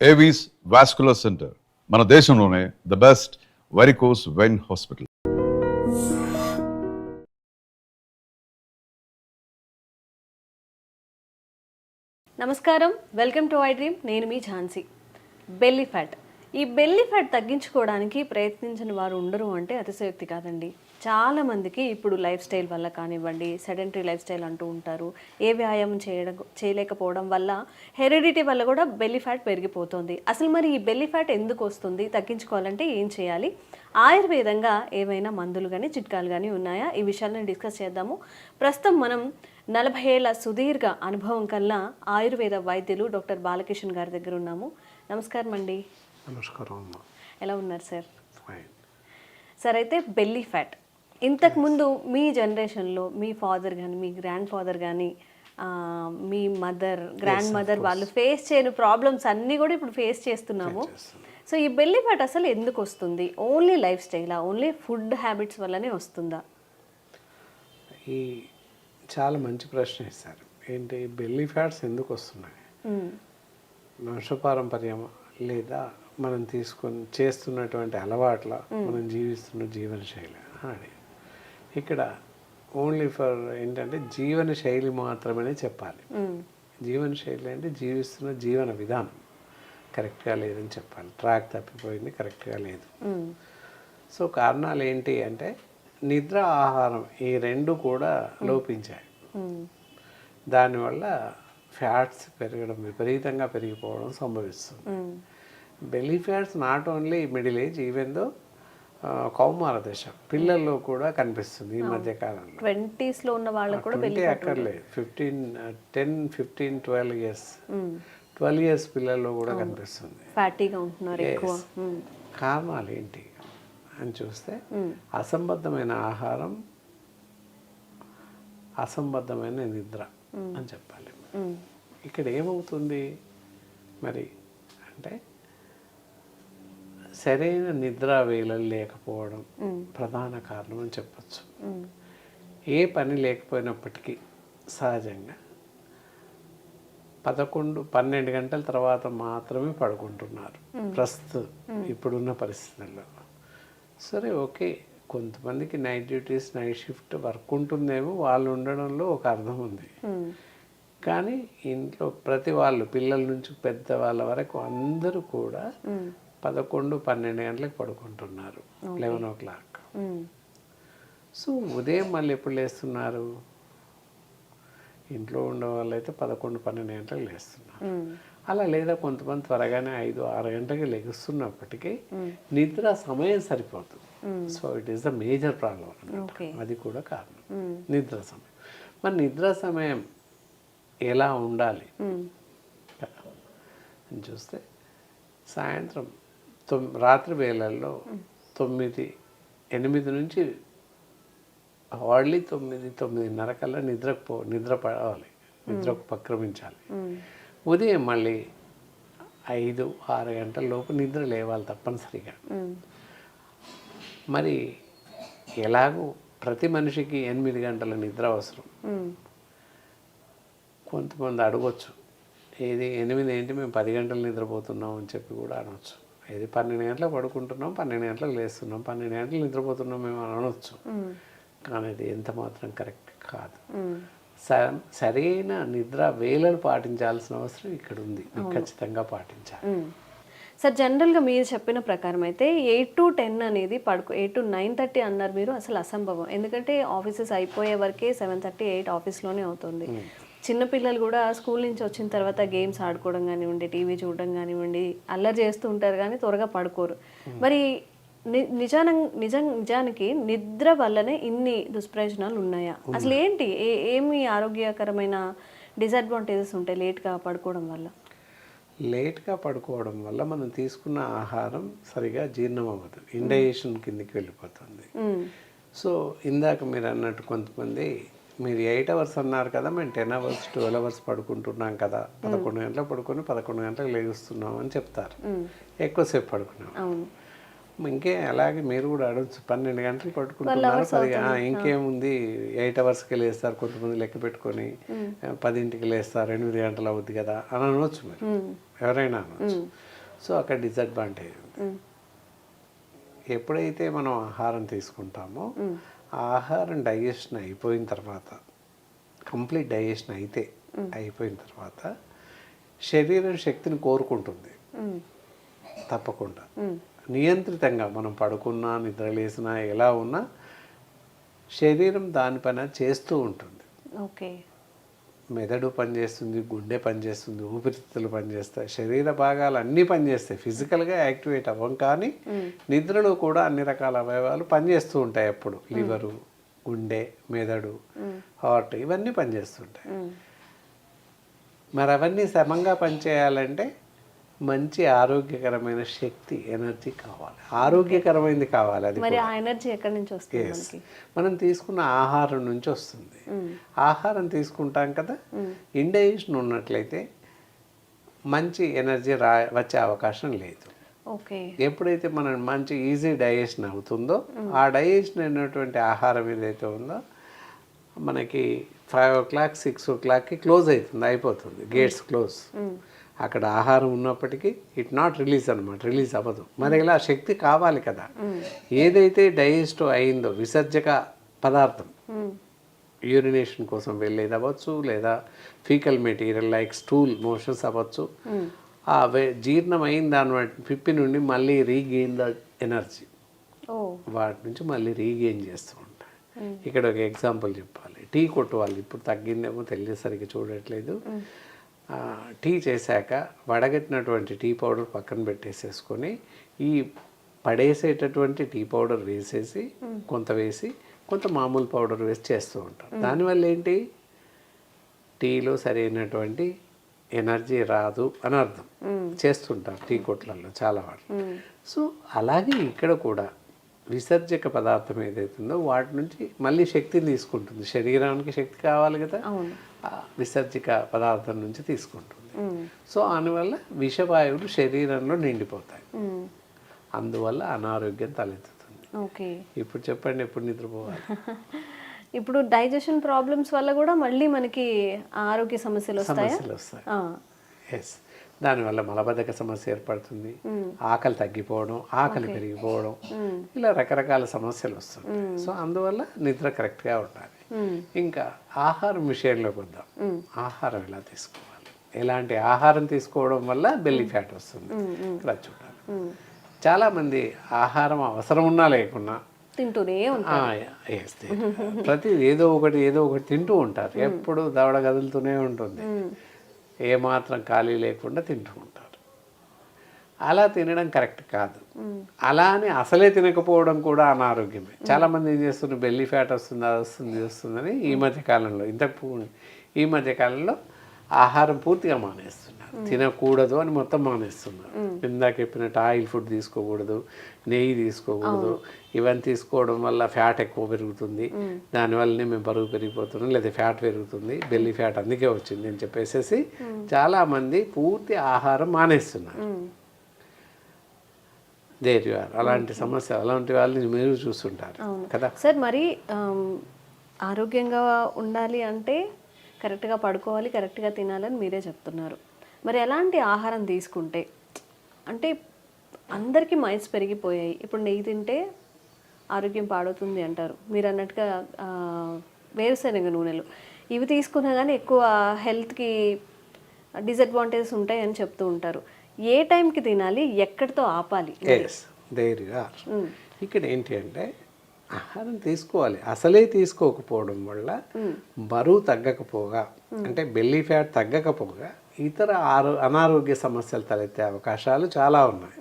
Avis vascular center మన దేశంలోనే the best varicose vein hospital. నమస్కారం, వెల్కమ్ టు ఐ డ్రీమ్. నేను మీ ఝాన్సీ. Belly fat. ఈ బెల్లీ ఫ్యాట్ తగ్గించుకోవడానికి ప్రయత్నించని వారు ఉండరు అంటే అతిశయోక్తి కాదండి. చాలామందికి ఇప్పుడు లైఫ్ స్టైల్ వల్ల కానివ్వండి, సెడెంటరీ లైఫ్ స్టైల్ అంటూ ఉంటారు. ఏ వ్యాయామం చేయలేకపోవడం వల్ల, హెరిడిటీ వల్ల కూడా బెల్లీ ఫ్యాట్ పెరిగిపోతుంది. అసలు మరి ఈ బెల్లీ ఫ్యాట్ ఎందుకు వస్తుంది, తగ్గించుకోవాలంటే ఏం చేయాలి, ఆయుర్వేదంగా ఏవైనా మందులు కానీ చిట్కాలు కానీ ఉన్నాయా, ఈ విషయాలను డిస్కస్ చేద్దాము. ప్రస్తుతం మనం 40 ఏళ్ల సుదీర్ఘ అనుభవం కల్లా ఆయుర్వేద వైద్యులు డాక్టర్ బాలకిషన్ గారి దగ్గర ఉన్నాము. నమస్కారం అండి. నమస్కారం అమ్మా. ఎలా ఉన్నారు సార్? ఫైన్ సార్, అయితే బెల్లీ ఫ్యాట్ ఇంతకుముందు మీ జనరేషన్లో మీ ఫాదర్ కానీ, మీ గ్రాండ్ ఫాదర్ కానీ, మీ మదర్, గ్రాండ్ మదర్ వాళ్ళు ఫేస్ చేయని ప్రాబ్లమ్స్ అన్నీ కూడా ఇప్పుడు ఫేస్ చేస్తున్నాము. సో ఈ బెల్లీ ఫ్యాట్ అసలు ఎందుకు వస్తుంది? ఓన్లీ లైఫ్ స్టైలా, ఓన్లీ ఫుడ్ హ్యాబిట్స్ వల్లనే వస్తుందా? ఈ చాలా మంచి ప్రశ్న ఇస్తారు. ఏంటి బెల్లీ ఫ్యాట్స్ ఎందుకు వస్తున్నాయి? వంశపారంపర్యం లేదా మనం చేస్తున్నటువంటి అలవాట్ల, మనం జీవిస్తున్న జీవనశైలి అని ఇక్కడ ఓన్లీ ఫర్ ఏంటంటే జీవనశైలి మాత్రమే చెప్పాలి. జీవనశైలి అంటే జీవిస్తున్న జీవన విధానం కరెక్ట్గా లేదని చెప్పాలి. ట్రాక్ తప్పిపోయింది, కరెక్ట్గా లేదు. సో కారణాలు ఏంటి అంటే నిద్ర, ఆహారం ఈ రెండు కూడా లోపించాయి. దానివల్ల ఫ్యాట్స్ పెరగడం, విపరీతంగా పెరిగిపోవడం సంభవిస్తుంది. Belly fats not only middle age, even though కౌమార దశ పిల్లల్లో కూడా కనిపిస్తుంది ఈ మధ్య కాలంలో. 20s లో ఉన్న వాళ్ళకు కూడా బెల్లీ అక్కర్లేదు, 10, 15, 12 ఇయర్స్ పిల్లల్లో కూడా కనిపిస్తుంది. ఫ్యాటీగా ఉంటున్నారు ఎక్కువ. కారణాలు ఏంటి అని చూస్తే అసంబద్ధమైన ఆహారం, అసంబద్ధమైన నిద్ర అని చెప్పాలి. ఇక్కడ ఏమవుతుంది మరి అంటే సరైన నిద్రా వేళలు లేకపోవడం ప్రధాన కారణం అని చెప్పచ్చు. ఏ పని లేకపోయినప్పటికీ సహజంగా 11-12 గంటల తర్వాత మాత్రమే పడుకుంటున్నారు ప్రస్తుతం ఇప్పుడున్న పరిస్థితుల్లో. సరే, ఓకే, కొంతమందికి night duties, night shift work ఉంటుందేమో, వాళ్ళు ఉండడంలో ఒక అర్థం ఉంది. కానీ ఇంట్లో ప్రతి వాళ్ళు, పిల్లల నుంచి పెద్దవాళ్ళ వరకు అందరూ కూడా 11-12 గంటలకు పడుకుంటున్నారు, 11 o'clock. సో ఉదయం మళ్ళీ ఎప్పుడు లేస్తున్నారు? ఇంట్లో ఉండే వాళ్ళు అయితే 11-12 గంటలకు లేస్తున్నారు. అలా లేదా కొంతమంది త్వరగానే 5-6 గంటలకి లెగుస్తున్నప్పటికీ నిద్ర సమయం సరిపోతుంది. So it is the major problem అన్నమాట. అది కూడా కారణం, నిద్ర సమయం. మరి నిద్ర సమయం ఎలా ఉండాలి అని చూస్తే సాయంత్రం రాత్రి వేళల్లో 8 నుంచి హార్డ్లీ 9-9:30 కల్లా నిద్ర పడాలి, నిద్రకు ఉపక్రమించాలి. ఉదయం మళ్ళీ 5-6 గంటల లోపు నిద్ర లేవాలి తప్పనిసరిగా. మరి ఎలాగో ప్రతి మనిషికి 8 గంటల నిద్ర అవసరం. కొంతమంది అడగొచ్చు, ఏది 8 ఏంటి, మేము 10 గంటలు నిద్రపోతున్నాం అని చెప్పి కూడా అనవచ్చు. ఏది 12 గంటలకు పడుకుంటున్నాం, 12 గంటలకు లేస్తున్నాం, 12 గంటలు నిద్రపోతున్నాం మేము అనవచ్చు. కానీ అది ఎంత మాత్రం కరెక్ట్ కాదు. సరైన నిద్ర వేళలు పాటించాల్సిన అవసరం ఇక్కడ ఉంది, ఖచ్చితంగా పాటించాలి. సార్, జనరల్గా మీరు చెప్పిన ప్రకారం అయితే 8 to 10 అనేది 8 to 9:30 అన్నారు మీరు, అసలు అసంభవం. ఎందుకంటే ఆఫీసెస్ అయిపోయే వరకే 7:30, 8 ఆఫీస్లోనే అవుతుంది. చిన్నపిల్లలు కూడా స్కూల్ నుంచి వచ్చిన తర్వాత గేమ్స్ ఆడుకోవడం కానివ్వండి, టీవీ చూడడం కానివ్వండి, అల్లరి చేస్తూ ఉంటారు కానీ త్వరగా పడుకోరు. మరి నిజానికి నిద్ర వల్లనే ఇన్ని దుష్ప్రయోజనాలు ఉన్నాయా? అసలు ఏంటి, ఏమి ఆరోగ్యకరమైన డిసడ్వాంటేజెస్ ఉంటాయి లేట్గా పడుకోవడం వల్ల? లేట్గా పడుకోవడం వల్ల మనం తీసుకున్న ఆహారం సరిగా జీర్ణం అవ్వదు, ఇండైజెషన్ కిందకి వెళ్ళిపోతుంది. సో ఇందాక మీరు అన్నట్టు కొంతమంది, మీరు 8 hours అన్నారు కదా, మేము 10 hours 12 hours పడుకుంటున్నాం కదా, 11 గంటలకు పడుకొని 11 గంటలకు లేస్తున్నాం అని చెప్తారు. ఎక్కువసేపు పడుకున్నాం. ఇంకే అలాగే మీరు కూడా అడగచ్చు, 12 గంటలు పడుకుంటున్నారు సరిగా, ఇంకేముంది 8 hours లేస్తారు. కొంతమంది లెక్క పెట్టుకొని 10 లేస్తారు, 8 గంటలు అవుద్ది కదా అని అనవచ్చు. మీరు ఎవరైనా అనవచ్చు. సో అక్కడ డిసడ్వాంటేజ్ ఉంది. ఎప్పుడైతే మనం ఆహారం తీసుకుంటామో ఆ ఆహారం డైజెషన్ అయిపోయిన తర్వాత, కంప్లీట్ డైజెషన్ అయిపోయిన తర్వాత శరీరం శక్తిని కోరుకుంటుంది తప్పకుండా. నియంత్రితంగా మనం పడుకున్నా నిద్రలేసినా ఎలా ఉన్నా శరీరం దాని పని చేస్తూ ఉంటుంది. ఓకే. మెదడు పనిచేస్తుంది, గుండె పనిచేస్తుంది, ఊపిరితిత్తులు పనిచేస్తాయి, శరీర భాగాలు అన్నీ పనిచేస్తాయి. ఫిజికల్గా యాక్టివేట్ అవ్వం, కానీ నిద్రలో కూడా అన్ని రకాల అవయవాలు పనిచేస్తూ ఉంటాయి. అప్పుడు లివరు, గుండె, మెదడు, హార్ట్ ఇవన్నీ పనిచేస్తుంటాయి. మరి అవన్నీ సమంగా పనిచేయాలంటే మంచి ఆరోగ్యకరమైన శక్తి, ఎనర్జీ కావాలి. ఆరోగ్యకరమైనది కావాలి. అది మరి ఆ ఎనర్జీ ఎక్కడి నుంచి వస్తుంది మనకి? మనం తీసుకున్న ఆహారం నుంచి వస్తుంది. ఆహారం తీసుకుంటాం కదా, ఇండైజెషన్ ఉన్నట్లయితే మంచి ఎనర్జీ వచ్చే అవకాశం లేదు. ఓకే. ఎప్పుడైతే మనం మంచి ఈజీ డైజెషన్ అవుతుందో, ఆ డైజెషన్ అయినటువంటి ఆహారం ఏదైతే ఉందో మనకి 5 o'clock 6 o'clockకి క్లోజ్ అవుతుంది, అయిపోతుంది, గేట్స్ క్లోజ్. అక్కడ ఆహారం ఉన్నప్పటికీ ఇట్ నాట్ రిలీజ్ అనమాట, రిలీజ్ అవ్వదు. మరి ఇలా శక్తి కావాలి కదా. ఏదైతే డైజెస్ట్ అయిందో విసర్జక పదార్థం, యూరినేషన్ కోసం వెళ్ళేది అవ్వచ్చు, లేదా faecal material like stool motions అవ్వచ్చు, ఆ జీర్ణం అయిన దాని పిప్పి నుండి మళ్ళీ రీగెయిన్ ద ఎనర్జీ, వాటి నుంచి మళ్ళీ రీగెయిన్ చేస్తూ ఉంటాయి. ఇక్కడ ఒక ఎగ్జాంపుల్ చెప్పాలి. టీ కొట్టు వాళ్ళు ఇప్పుడు తగ్గిందేమో తెలియసరికి చూడట్లేదు. టీ చేశాక వడగట్టినటువంటి టీ పౌడర్ పక్కన పెట్టేసేసుకొని ఈ పడేసేటటువంటి టీ పౌడర్ వేసేసి కొంత వేసి కొంత మామూలు పౌడర్ వేసి చేస్తూ ఉంటారు. దానివల్ల ఏంటి, టీలో సరైనటువంటి ఎనర్జీ రాదు అని అర్థం. చేస్తుంటారు టీ కొట్లలో చాలా వాళ్ళు. సో అలాగే ఇక్కడ కూడా విసర్జక పదార్థం ఏదైతుందో వాటి నుంచి మళ్ళీ శక్తిని తీసుకుంటుంది. శరీరానికి శక్తి కావాలి కదా, విసర్జక పదార్థం నుంచి తీసుకుంటుంది. సో అందువల్ల విషవాయువులు శరీరంలో నిండిపోతాయి, అందువల్ల అనారోగ్యం తలెత్తుతుంది. ఓకే. ఇప్పుడు చెప్పండి, ఎప్పుడు నిద్రపోవాలి? ఇప్పుడు డైజెషన్ ప్రాబ్లమ్స్ వల్ల కూడా మళ్ళీ మనకి ఆరోగ్య సమస్యలు వస్తాయి. ఎస్, దానివల్ల మలబద్ధక సమస్య ఏర్పడుతుంది, ఆకలి తగ్గిపోవడం, ఆకలి పెరిగిపోవడం, ఇలా రకరకాల సమస్యలు వస్తాయి. సో అందువల్ల నిద్ర కరెక్ట్గా ఉండాలి. ఇంకా ఆహారం విషయంలోకి వద్దాం. ఆహారం ఎలా తీసుకోవాలి, ఎలాంటి ఆహారం తీసుకోవడం వల్ల బెల్లీ ఫ్యాట్ వస్తుంది ఇలా చూడాలి. చాలామంది ఆహారం అవసరం ఉన్నా లేకున్నా తింటూనే ప్రతి ఏదో ఒకటి తింటూ ఉంటారు. ఎప్పుడు దవడ కదులుతూనే ఉంటుంది, ఏమాత్రం ఖాళీ లేకుండా తింటూ ఉంటారు. అలా తినడం కరెక్ట్ కాదు. అలా అని అసలే తినకపోవడం కూడా అనారోగ్యమే. చాలామంది ఏం చేస్తున్నారు, బెల్లీ ఫ్యాట్ వస్తుంది, అది వస్తుంది, ఇది వస్తుందని ఈ మధ్యకాలంలో ఆహారం పూర్తిగా మానేస్తున్నారు. తినకూడదు అని మొత్తం మానేస్తున్నారు. ఇందాక చెప్పినట్టు ఆయిల్ ఫుడ్ తీసుకోకూడదు, నెయ్యి తీసుకోకూడదు, ఇవన్నీ తీసుకోవడం వల్ల ఫ్యాట్ ఎక్కువ పెరుగుతుంది, దానివల్లనే మేము బరువు పెరిగిపోతున్నాం, లేదా ఫ్యాట్ పెరుగుతుంది, బెల్లీ ఫ్యాట్ అందుకే వచ్చింది అని చెప్పేసి చాలామంది పూర్తి ఆహారం మానేస్తున్నారు. There you are. అలాంటి సమస్య, అలాంటి వాళ్ళని మీరు చూస్తుంటారు కదా సార్. మరి ఆరోగ్యంగా ఉండాలి అంటే కరెక్ట్గా పడుకోవాలి, కరెక్ట్గా తినాలని మీరే చెప్తున్నారు. మరి ఎలాంటి ఆహారం తీసుకుంటే, అంటే అందరికీ మైండ్స్ పెరిగిపోయాయి, ఇప్పుడు నెయ్యి తింటే ఆరోగ్యం పాడవుతుంది అంటారు. మీరు అన్నట్టుగా వేరుశనగ నూనెలు ఇవి తీసుకున్నా కానీ ఎక్కువ హెల్త్కి డిసడ్వాంటేజెస్ ఉంటాయని చెప్తూ ఉంటారు. ఏ టైంకి తినాలి, ఎక్కడితో ఆపాలి? ఇక్కడ ఏంటి అంటే ఆహారం తీసుకోవాలి, అసలే తీసుకోకపోవడం వల్ల బరువు తగ్గకపోగా, అంటే బెల్లీ ఫ్యాట్ తగ్గకపోగా ఇతర అనారోగ్య సమస్యలు తలెత్తే అవకాశాలు చాలా ఉన్నాయి.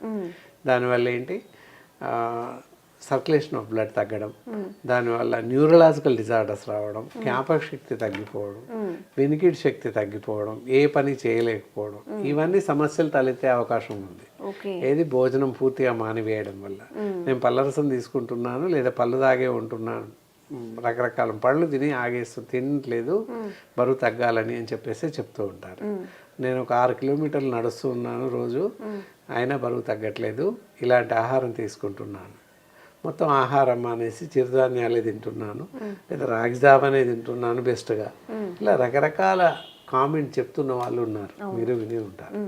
దానివల్ల ఏంటి, సర్క్యులేషన్ ఆఫ్ బ్లడ్ తగ్గడం, దానివల్ల న్యూరలాజికల్ డిజార్డర్స్ రావడం, జ్ఞాపక శక్తి తగ్గిపోవడం, వినికిడి శక్తి తగ్గిపోవడం, ఏ పని చేయలేకపోవడం, ఇవన్నీ సమస్యలు తలెత్తే అవకాశం ఉంది. ఏది భోజనం పూర్తిగా మానివేయడం వల్ల. నేను పళ్ళరసం తీసుకుంటున్నాను, లేదా పళ్ళు తాగే ఉంటున్నాను, రకరకాల పళ్ళు తినట్లేదు బరువు తగ్గాలని అని చెప్పేసి చెప్తూ ఉంటారు. నేను ఒక 6 కిలోమీటర్లు నడుస్తూ ఉన్నాను రోజు, అయినా బరువు తగ్గట్లేదు, ఇలాంటి ఆహారం తీసుకుంటున్నాను, మొత్తం ఆహారం మానేసి చిరుధాన్యాలే తింటున్నాను, లేదా రాగి జావనే తింటున్నాను బెస్ట్గా, ఇలా రకరకాల కామెంట్ చెప్తున్న వాళ్ళు ఉన్నారు, మీరు విని ఉంటారు.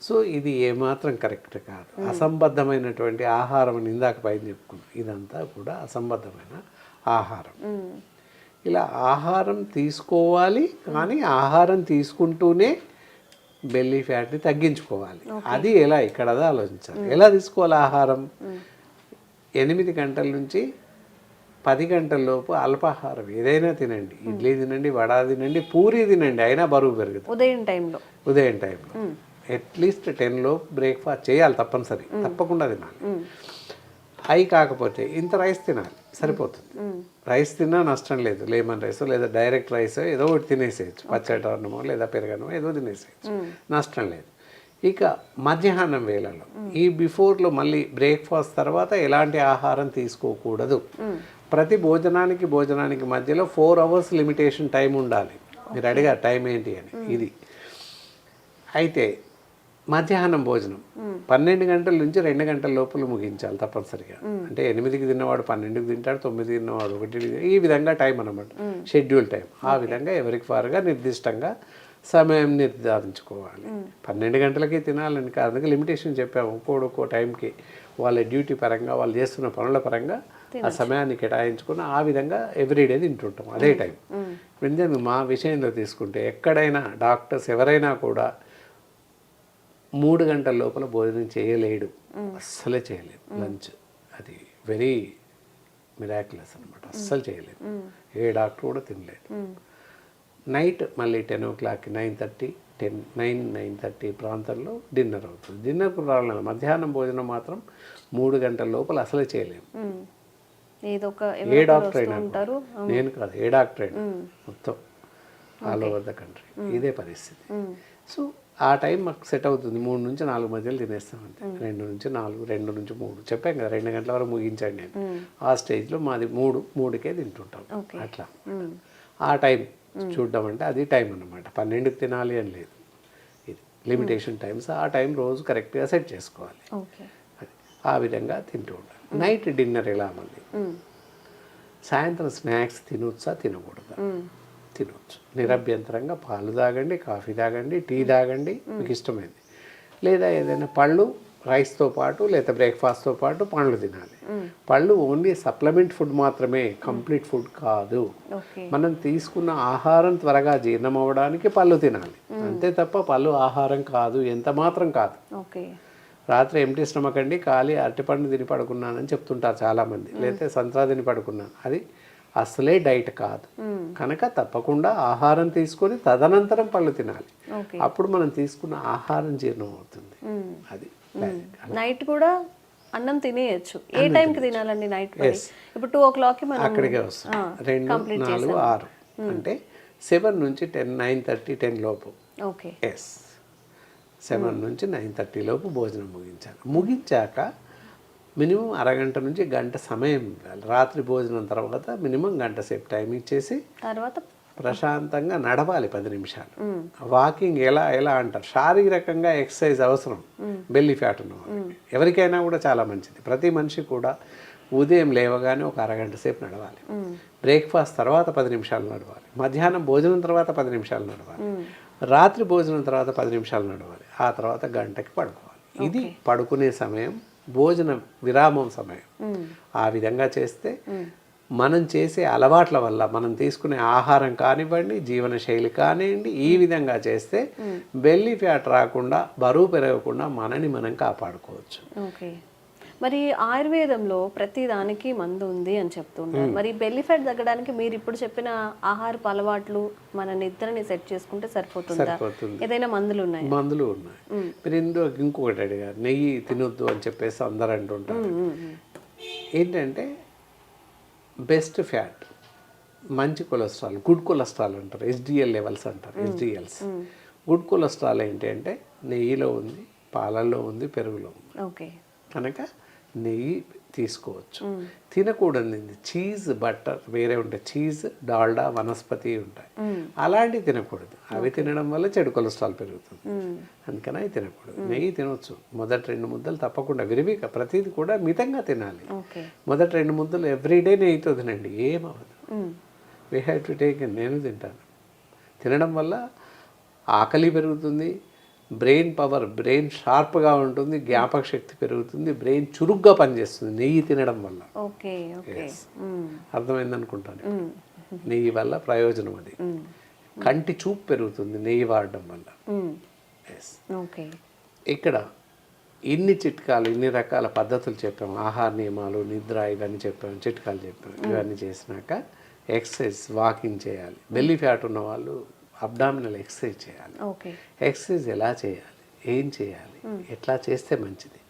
సో ఇది ఏమాత్రం కరెక్ట్ కాదు. అసంబద్ధమైనటువంటి ఆహారం అని ఇందాక పైన చెప్పుకున్నాం. ఇదంతా కూడా అసంబద్ధమైన ఆహారం. ఇలా ఆహారం తీసుకోవాలి, కానీ ఆహారం తీసుకుంటూనే బెల్లీ ఫ్యాట్ని తగ్గించుకోవాలి. అది ఎలా, ఇక్కడ అదే ఆలోచించాలి. ఎలా తీసుకోవాలి ఆహారం? 8 గంటల నుంచి 10 గంటల లోపు అల్పాహారం ఏదైనా తినండి. ఇడ్లీ తినండి, వడ తినండి, పూరి తినండి, అయినా బరువు పెరుగుతుంది. ఉదయం టైంలో అట్లీస్ట్ 10 లోపు బ్రేక్ఫాస్ట్ చేయాలి, తప్పనిసరి, తప్పకుండా తినాలి. అయి కాకపోతే ఇంత రైస్ తినాలి, సరిపోతుంది. రైస్ తిన్నా నష్టం లేదు. లెమన్ రైస్ లేదా డైరెక్ట్ రైస్ ఏదో ఒకటి తినేసేయచ్చు, పచ్చడి అన్నమో లేదా పెరగనమో ఏదో తినేసేయచ్చు, నష్టం లేదు. ఇక మధ్యాహ్నం వేళలో ఈ బిఫోర్లో మళ్ళీ బ్రేక్ఫాస్ట్ తర్వాత ఎలాంటి ఆహారం తీసుకోకూడదు. ప్రతి భోజనానికి మధ్యలో 4 అవర్స్ లిమిటేషన్ టైం ఉండాలి. మీరు అడిగారు టైం ఏంటి అని, ఇది. అయితే మధ్యాహ్నం భోజనం 12 గంటల నుంచి 2 గంటల లోపల ముగించాలి తప్పనిసరిగా. అంటే 8కి తిన్నవాడు 12కి తింటాడు, 9కి తిన్నవాడు 1, ఈ విధంగా టైం అన్నమాట, షెడ్యూల్ టైం. ఆ విధంగా ఎవరికి వారుగా నిర్దిష్టంగా సమయం నిర్ధారించుకోవాలి. 12 గంటలకి తినాలని కాదు, అందుకే లిమిటేషన్ చెప్పాము. ఒక్కో టైంకి వాళ్ళ డ్యూటీ పరంగా, వాళ్ళు చేస్తున్న పనుల పరంగా ఆ సమయాన్ని కేటాయించుకుని ఆ విధంగా ఎవ్రీడే తింటుంటాం అదే టైం. ఎందుకంటే మా విషయంలో తీసుకుంటే ఎక్కడైనా డాక్టర్స్ ఎవరైనా కూడా 3 గంటల లోపల భోజనం చేయలేడు, అస్సలే చేయలేడు. లంచ్ అది వెరీ మిరాక్యులస్ అనమాట, అస్సలు చేయలేడు. ఏ డాక్టర్ కూడా తినలేడు. నైట్ మళ్ళీ 10 o'clock, 9:30 ప్రాంతంలో డిన్నర్ అవుతుంది. డిన్నర్కు రావాలి. మధ్యాహ్నం భోజనం మాత్రం 3 గంటల లోపల అసలే చేయలేము. ఏ డాక్టర్ అయినా, నేను కాదు, ఏ డాక్టర్ అయినా మొత్తం ఆల్ ఓవర్ ద కంట్రీ ఇదే పరిస్థితి. సో ఆ టైం మాకు సెట్ అవుతుంది. 3 నుంచి 4 మధ్యలో తినేస్తాం అంతే. 2 నుంచి 4, 2 నుంచి 3 చెప్పాం కదా, 2 గంటల వరకు ముగించండి నేను. ఆ స్టేజ్లో మాది 3కే తింటుంటాం. అట్లా ఆ టైం చూడడం అంటే అది టైం అన్నమాట. 12కి తినాలి అని లేదు, ఇది లిమిటేషన్ టైమ్స్. ఆ టైం రోజు కరెక్ట్గా సెట్ చేసుకోవాలి. అది ఆ విధంగా తింటూ ఉండాలి. నైట్ డిన్నర్ ఎలా మళ్ళీ సాయంత్రం స్నాక్స్ తినొచ్చా తినకూడదా? తినవచ్చు నిరభ్యంతరంగా. పాలు తాగండి, కాఫీ తాగండి, టీ తాగండి, మీకు ఇష్టమైంది. లేదా ఏదైనా పళ్ళు రైస్తో పాటు లేదా బ్రేక్ఫాస్ట్తో పాటు పండ్లు తినాలి. పళ్ళు ఓన్లీ సప్లిమెంట్ ఫుడ్ మాత్రమే, కంప్లీట్ ఫుడ్ కాదు. మనం తీసుకున్న ఆహారం త్వరగా జీర్ణం అవ్వడానికి పళ్ళు తినాలి, అంతే తప్ప పళ్ళు ఆహారం కాదు, ఎంత మాత్రం కాదు. రాత్రి ఎంటీ స్టమక్ అండి, ఖాళీ అరటిపండు తిని పడుకున్నానని చెప్తుంటారు చాలామంది, లేకపోతే సంత్రా తిని పడుకున్నాను, అది అసలే డైట్ కాదు. కనుక తప్పకుండా ఆహారం తీసుకొని తదనంతరం పళ్ళు తినాలి. అప్పుడు మనం తీసుకున్న ఆహారం జీర్ణం అవుతుంది. అది నైట్ కూడా అన్నం తినేయచ్చు. ఏ టైంకి తినాలండి నైట్? ఇప్పుడు 2 o'clock మనం అక్కడికే వస్తాం. 2, 4, 6 అంటే 7 నుంచి 10, 9:30, 10 లోపు. ఎస్, 7 నుంచి 9:30 లోపు భోజనం ముగించాలి. ముగించాక మినిమం అరగంట నుంచి గంట సమయం ఇవ్వాలి. రాత్రి భోజనం తర్వాత మినిమం గంట సేపు టైం ఇచ్చేసి తర్వాత ప్రశాంతంగా నడవాలి 10 నిమిషాలు. వాకింగ్ ఎలా అంటారు, శారీరకంగా ఎక్సర్సైజ్ అవసరం బెల్లీ ఫ్యాట్ ఉన్న వాళ్ళకి. ఎవరికైనా కూడా చాలా మంచిది. ప్రతి మనిషి కూడా ఉదయం లేవగానే ఒక అరగంట సేపు నడవాలి. బ్రేక్ఫాస్ట్ తర్వాత 10 నిమిషాలు నడవాలి. మధ్యాహ్నం భోజనం తర్వాత 10 నిమిషాలు నడవాలి. రాత్రి భోజనం తర్వాత 10 నిమిషాలు నడవాలి. ఆ తర్వాత గంటకి పడుకోవాలి. ఇది పడుకునే సమయం, భోజన విరామం సమయం. ఆ విధంగా చేస్తే మనం చేసే అలవాట్ల వల్ల, మనం తీసుకునే ఆహారం కానివ్వండి, జీవన శైలి కానివ్వండి, ఈ విధంగా చేస్తే బెల్లీ ఫ్యాట్ రాకుండా, బరువు పెరగకుండా మనని మనం కాపాడుకోవచ్చు. మరి ఆయుర్వేదంలో ప్రతి దానికి మందు ఉంది అని చెప్తున్నారు. మరి బెల్లీ ఫ్యాట్ తగ్గడానికి మీరు ఇప్పుడు చెప్పిన ఆహారపు అలవాట్లు, మన నిద్రని సెట్ చేసుకుంటే సరిపోతుందా? ఏదైనా మందులు ఉన్నాయి? మందులు ఉన్నాయి. మీరు ఇంకొకటి అడిగారు, నెయ్యి తినొద్దు అని చెప్పేసి అందరూ అంటుంటారు. ఏంటంటే బెస్ట్ ఫ్యాట్, మంచి కొలెస్ట్రాల్, గుడ్ కొలెస్ట్రాల్ అంటారు, HDL లెవెల్స్ అంటారు. HDLs గుడ్ కొలెస్ట్రాల్ ఏంటి అంటే నెయ్యిలో ఉంది, పాలల్లో ఉంది, పెరుగులో ఉంది. కనుక నెయ్యి తీసుకోవచ్చు. తినకూడదు చీజ్, బటర్ వేరే ఉంటాయి. చీజ్, డాల్డా, వనస్పతి ఉంటాయి, అలాంటివి తినకూడదు. అవి తినడం వల్ల చెడు కొలెస్ట్రాల్ పెరుగుతుంది. అందుకని అవి తినకూడదు. నెయ్యి తినవచ్చు. మొదటి 2 ముద్దలు తప్పకుండా విరివిగా, ప్రతిదీ కూడా మితంగా తినాలి. మొదటి 2 ముద్దలు ఎవ్రీడే నెయ్యితో తినండి, ఏమవ్వదు. We have to take. నేను తింటాను. తినడం వల్ల ఆకలి పెరుగుతుంది, బ్రెయిన్ పవర్, బ్రెయిన్ షార్ప్గా ఉంటుంది, జ్ఞాపక శక్తి పెరుగుతుంది, బ్రెయిన్ చురుగ్గా పనిచేస్తుంది నెయ్యి తినడం వల్ల. ఓకే ఓకే అర్థమైంది అనుకుంటాను. నెయ్యి వల్ల ప్రయోజనం అది. కంటి చూపు పెరుగుతుంది నెయ్యి వాడడం వల్ల. ఎస్. ఓకే. ఇక్కడ ఇన్ని చిట్కాలు, ఇన్ని రకాల పద్ధతులు చెప్పాము, ఆహార నియమాలు, నిద్ర, ఇవన్నీ చెప్పాము, చిట్కాలు చెప్పాము. ఇవన్నీ చేసినాక ఎక్సర్సైజ్, వాకింగ్ చేయాలి. బెల్లీ ఫ్యాట్ ఉన్న వాళ్ళు అబ్డామినల్ ఎక్సర్సైజ్ చేయాలి. ఓకే. ఎక్సర్సైజ్ ఎలా చేయాలి, ఏం చేయాలి, ఎట్లా చేస్తే మంచిది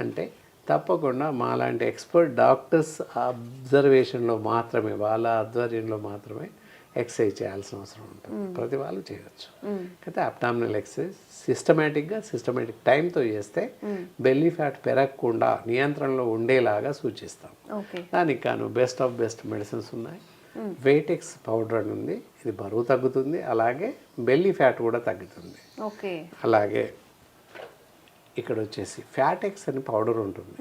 అంటే తప్పకుండా మాలాంటి ఎక్స్పర్ట్ డాక్టర్స్ అబ్జర్వేషన్లో మాత్రమే, వాళ్ళ ఆధ్వర్యంలో మాత్రమే ఎక్సర్సైజ్ చేయాల్సిన అవసరం ఉంటుంది. ప్రతి వాళ్ళు చేయవచ్చు. అయితే అబ్డామినల్ ఎక్సర్సైజ్ సిస్టమేటిక్ టైంతో చేస్తే బెల్లీ ఫ్యాట్ పెరగకుండా నియంత్రణలో ఉండేలాగా సూచిస్తాం. దానికి కాను బెస్ట్ ఆఫ్ బెస్ట్ మెడిసిన్స్ ఉన్నాయి. వెయిటెక్స్ పౌడర్ అని ఉంది, ఇది బరువు తగ్గుతుంది, అలాగే బెల్లీ ఫ్యాట్ కూడా తగ్గుతుంది. ఓకే. అలాగే ఇక్కడ వచ్చేసి ఫ్యాటెక్స్ అని పౌడర్ ఉంటుంది,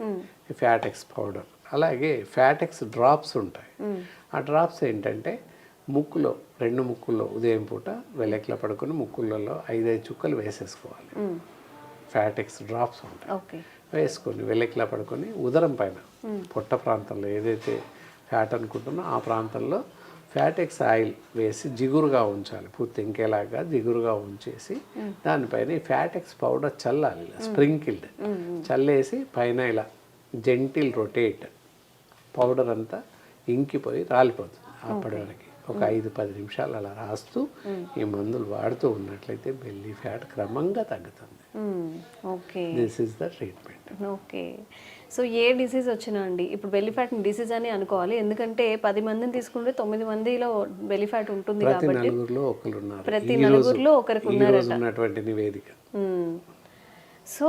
ఫ్యాటెక్స్ పౌడర్. అలాగే ఫ్యాటెక్స్ డ్రాప్స్ ఉంటాయి. ఆ డ్రాప్స్ ఏంటంటే ముక్కులో, 2 ముక్కుల్లో ఉదయం పూట వెల్లెక్ల పడుకొని ముక్కులలో 5 చుక్కలు వేసేసుకోవాలి. ఫ్యాటెక్స్ డ్రాప్స్ ఉంటాయి, వేసుకొని వెల్లెక్లా పడుకొని ఉదరం పైన పొట్ట ప్రాంతంలో ఏదైతే ఫ్యాట్ అనుకుంటున్నా ఆ ప్రాంతంలో ఫ్యాటెక్స్ ఆయిల్ వేసి జిగురుగా ఉంచాలి. పూర్తి ఇంకేలాగా జిగురుగా ఉంచేసి దానిపైన ఈ ఫ్యాటెక్స్ పౌడర్ చల్లాలి. ఇలా స్ప్రింకిల్డ్ చల్లేసి పైన ఇలా జెంటిల్ రొటేట్, పౌడర్ అంతా ఇంకిపోయి రాలిపోతుంది. అప్పటి వరకు ఒక 5-10 నిమిషాలు అలా రాస్తూ ఈ మందులు వాడుతూ ఉన్నట్లయితే బెల్లీ ఫ్యాట్ క్రమంగా తగ్గుతుంది. Okay. This is the treatment. Okay. So A disease వచ్చినా అండి, ఇప్పుడు బెల్లీ ఫ్యాట్ డిసీజ్ అని అనుకోవాలి, ఎందుకంటే 10 మందిని తీసుకుంటే 9 మందిలో బెల్లీ ఫ్యాట్ ఉంటుంది కాబట్టి ప్రతి నలుగురిలో ఒకరికి ఉన్నారట ఉన్నటువంటి నివేదిక. సో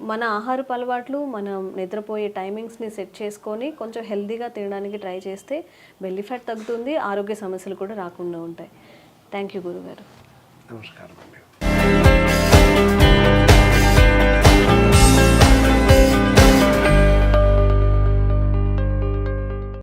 మన ఆహారపు అలవాట్లు, మనం నిద్రపోయే టైమింగ్స్ని సెట్ చేసుకొని కొంచెం హెల్తీగా తినడానికి ట్రై చేస్తే బెల్లీ ఫ్యాట్ తగ్గుతుంది, ఆరోగ్య సమస్యలు కూడా రాకుండా ఉంటాయి. థ్యాంక్ యూ గురుగారు. నమస్కారం అండి.